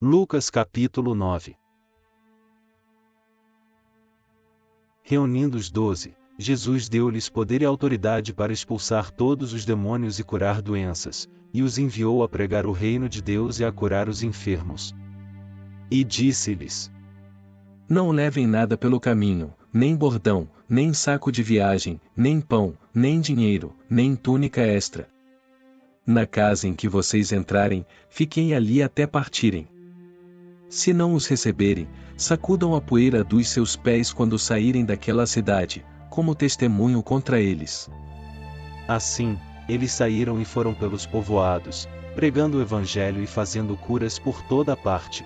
Lucas capítulo 9. Reunindo os 12, Jesus deu-lhes poder e autoridade para expulsar todos os demônios e curar doenças, e os enviou a pregar o reino de Deus e a curar os enfermos. E disse-lhes: Não levem nada pelo caminho, nem bordão, nem saco de viagem, nem pão, nem dinheiro, nem túnica extra. Na casa em que vocês entrarem, fiquem ali até partirem. Se não os receberem, sacudam a poeira dos seus pés quando saírem daquela cidade, como testemunho contra eles. Assim, eles saíram e foram pelos povoados, pregando o evangelho e fazendo curas por toda parte.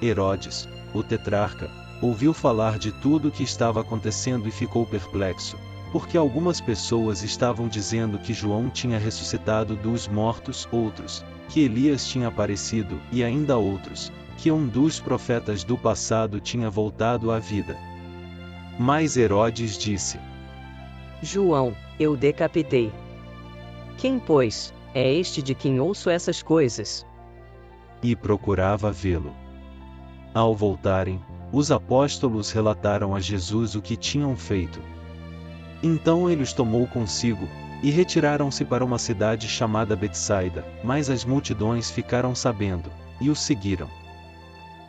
Herodes, o tetrarca, ouviu falar de tudo o que estava acontecendo e ficou perplexo, porque algumas pessoas estavam dizendo que João tinha ressuscitado dos mortos, outros, que Elias tinha aparecido, e ainda outros, que um dos profetas do passado tinha voltado à vida. Mas Herodes disse: João, eu decapitei. Quem, pois, é este de quem ouço essas coisas? E procurava vê-lo. Ao voltarem, os apóstolos relataram a Jesus o que tinham feito. Então ele os tomou consigo, e retiraram-se para uma cidade chamada Betsaida, mas as multidões ficaram sabendo, e o seguiram.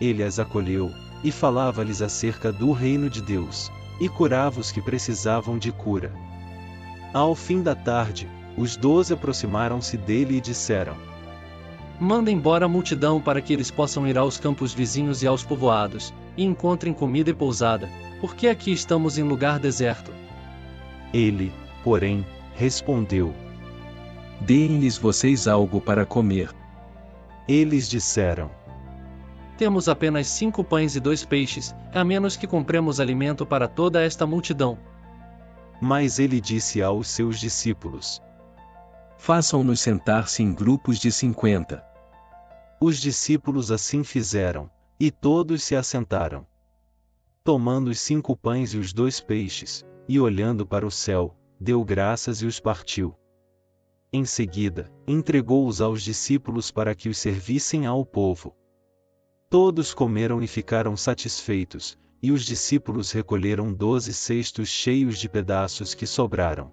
Ele as acolheu, e falava-lhes acerca do reino de Deus, e curava os que precisavam de cura. Ao fim da tarde, os 12 aproximaram-se dele e disseram: Manda embora a multidão para que eles possam ir aos campos vizinhos e aos povoados, e encontrem comida e pousada, porque aqui estamos em lugar deserto. Ele, porém, respondeu: Deem-lhes vocês algo para comer. Eles disseram: Temos apenas 5 pães e 2 peixes, a menos que compremos alimento para toda esta multidão. Mas ele disse aos seus discípulos: Façam-nos sentar-se em grupos de 50. Os discípulos assim fizeram, e todos se assentaram. Tomando os 5 pães e os 2 peixes, e olhando para o céu, deu graças e os partiu. Em seguida, entregou-os aos discípulos para que os servissem ao povo. Todos comeram e ficaram satisfeitos, e os discípulos recolheram 12 cestos cheios de pedaços que sobraram.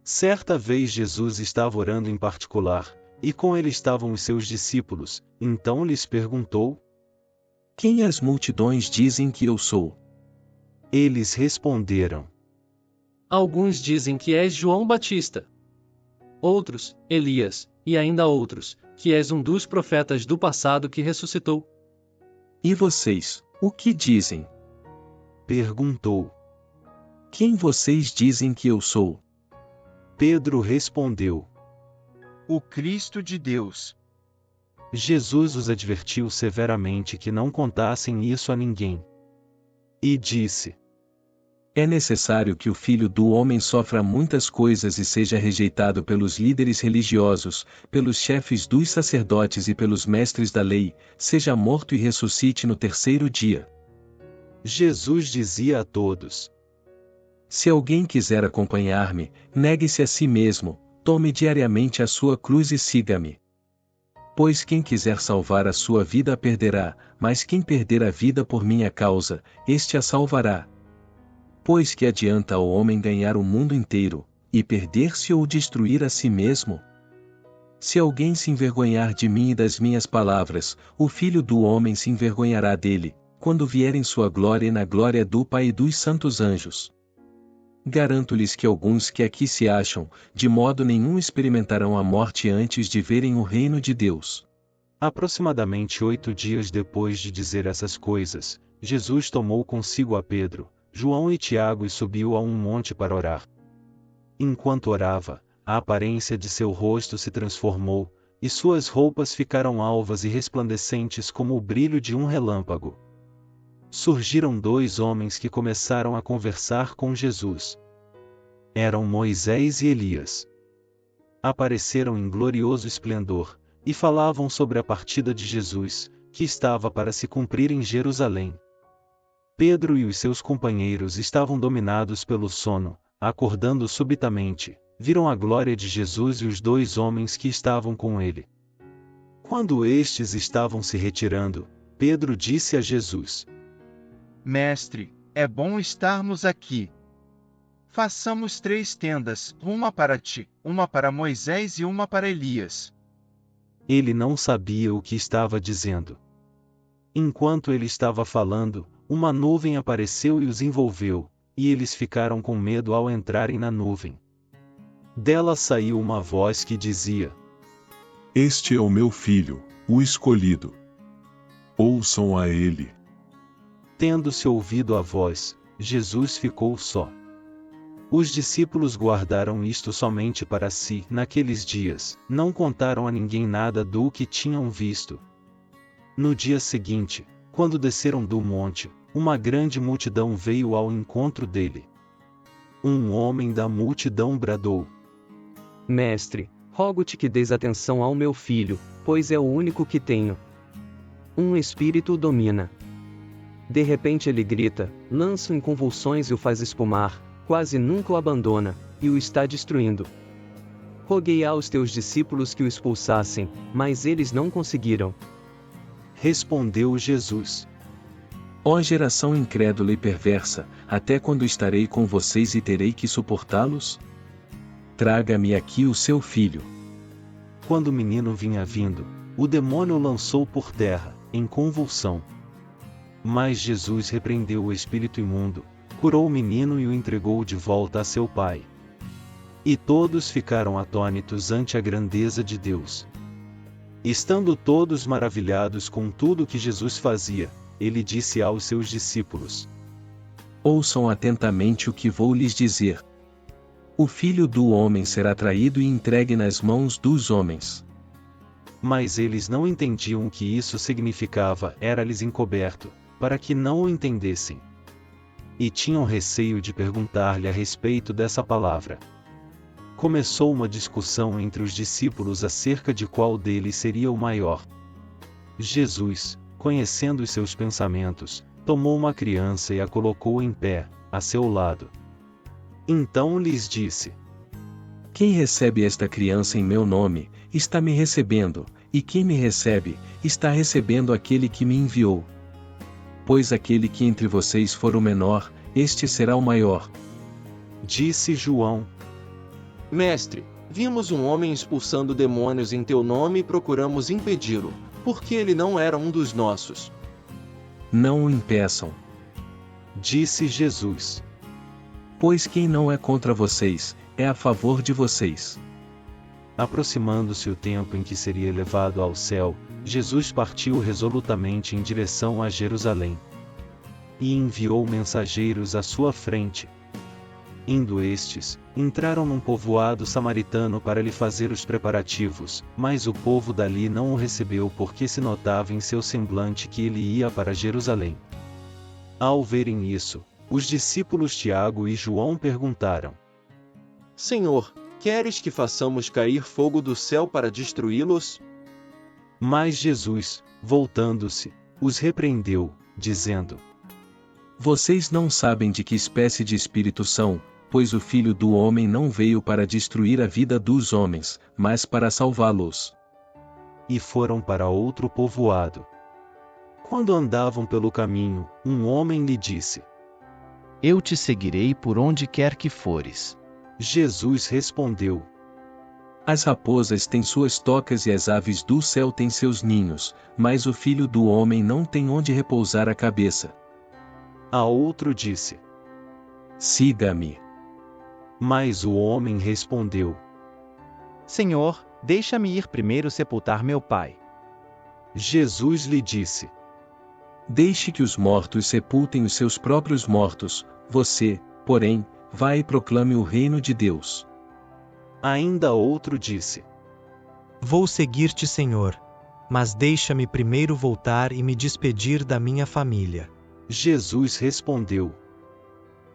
Certa vez Jesus estava orando em particular, e com ele estavam os seus discípulos, então lhes perguntou: Quem as multidões dizem que eu sou? Eles responderam: Alguns dizem que és João Batista. Outros, Elias, e ainda outros, que és um dos profetas do passado que ressuscitou. E vocês, o que dizem? Perguntou. Quem vocês dizem que eu sou? Pedro respondeu: O Cristo de Deus. Jesus os advertiu severamente que não contassem isso a ninguém. E disse: É necessário que o Filho do Homem sofra muitas coisas e seja rejeitado pelos líderes religiosos, pelos chefes dos sacerdotes e pelos mestres da lei, seja morto e ressuscite no terceiro dia. Jesus dizia a todos: Se alguém quiser acompanhar-me, negue-se a si mesmo, tome diariamente a sua cruz e siga-me. Pois quem quiser salvar a sua vida a perderá, mas quem perder a vida por minha causa, este a salvará. Pois que adianta ao homem ganhar o mundo inteiro, e perder-se ou destruir a si mesmo? Se alguém se envergonhar de mim e das minhas palavras, o Filho do Homem se envergonhará dele, quando vier em sua glória e na glória do Pai e dos santos anjos. Garanto-lhes que alguns que aqui se acham, de modo nenhum experimentarão a morte antes de verem o reino de Deus. Aproximadamente 8 dias depois de dizer essas coisas, Jesus tomou consigo a Pedro, João e Tiago e subiu a um monte para orar. Enquanto orava, a aparência de seu rosto se transformou, e suas roupas ficaram alvas e resplandecentes como o brilho de um relâmpago. Surgiram 2 homens que começaram a conversar com Jesus. Eram Moisés e Elias. Apareceram em glorioso esplendor, e falavam sobre a partida de Jesus, que estava para se cumprir em Jerusalém. Pedro e os seus companheiros estavam dominados pelo sono, acordando subitamente, viram a glória de Jesus e os 2 homens que estavam com ele. Quando estes estavam se retirando, Pedro disse a Jesus: Mestre, é bom estarmos aqui. Façamos 3 tendas, uma para ti, uma para Moisés e uma para Elias. Ele não sabia o que estava dizendo. Enquanto ele estava falando, uma nuvem apareceu e os envolveu, e eles ficaram com medo ao entrarem na nuvem. Dela saiu uma voz que dizia: Este é o meu filho, o escolhido. Ouçam a ele. Tendo-se ouvido a voz, Jesus ficou só. Os discípulos guardaram isto somente para si. Naqueles dias, não contaram a ninguém nada do que tinham visto. No dia seguinte, quando desceram do monte, uma grande multidão veio ao encontro dele. Um homem da multidão bradou: Mestre, rogo-te que dês atenção ao meu filho, pois é o único que tenho. Um espírito o domina. De repente ele grita, lança-o em convulsões e o faz espumar, quase nunca o abandona, e o está destruindo. Roguei aos teus discípulos que o expulsassem, mas eles não conseguiram. Respondeu Jesus: Ó geração incrédula e perversa, até quando estarei com vocês e terei que suportá-los? Traga-me aqui o seu filho. Quando o menino vinha vindo, o demônio o lançou por terra, em convulsão. Mas Jesus repreendeu o espírito imundo, curou o menino e o entregou de volta a seu pai. E todos ficaram atônitos ante a grandeza de Deus. Estando todos maravilhados com tudo que Jesus fazia, ele disse aos seus discípulos: Ouçam atentamente o que vou lhes dizer. O Filho do Homem será traído e entregue nas mãos dos homens. Mas eles não entendiam o que isso significava, era-lhes encoberto, para que não o entendessem. E tinham receio de perguntar-lhe a respeito dessa palavra. Começou uma discussão entre os discípulos acerca de qual deles seria o maior. Jesus, conhecendo os seus pensamentos, tomou uma criança e a colocou em pé, a seu lado. Então lhes disse: Quem recebe esta criança em meu nome, está me recebendo, e quem me recebe, está recebendo aquele que me enviou. Pois aquele que entre vocês for o menor, este será o maior. Disse João: Mestre, vimos um homem expulsando demônios em teu nome e procuramos impedi-lo, porque ele não era um dos nossos. Não o impeçam. Disse Jesus: Pois quem não é contra vocês, é a favor de vocês. Aproximando-se o tempo em que seria levado ao céu, Jesus partiu resolutamente em direção a Jerusalém. E enviou mensageiros à sua frente. Indo estes, entraram num povoado samaritano para lhe fazer os preparativos, mas o povo dali não o recebeu porque se notava em seu semblante que ele ia para Jerusalém. Ao verem isso, os discípulos Tiago e João perguntaram: Senhor, queres que façamos cair fogo do céu para destruí-los? Mas Jesus, voltando-se, os repreendeu, dizendo: Vocês não sabem de que espécie de espírito são, pois o Filho do Homem não veio para destruir a vida dos homens, mas para salvá-los. E foram para outro povoado. Quando andavam pelo caminho, um homem lhe disse: Eu te seguirei por onde quer que fores. Jesus respondeu: As raposas têm suas tocas e as aves do céu têm seus ninhos, mas o Filho do Homem não tem onde repousar a cabeça. A outro disse: Siga-me. Mas o homem respondeu: Senhor, deixa-me ir primeiro sepultar meu pai. Jesus lhe disse: Deixe que os mortos sepultem os seus próprios mortos, você, porém, vai e proclame o reino de Deus. Ainda outro disse: Vou seguir-te, Senhor, mas deixa-me primeiro voltar e me despedir da minha família. Jesus respondeu: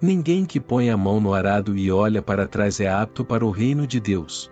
Ninguém que põe a mão no arado e olha para trás é apto para o reino de Deus.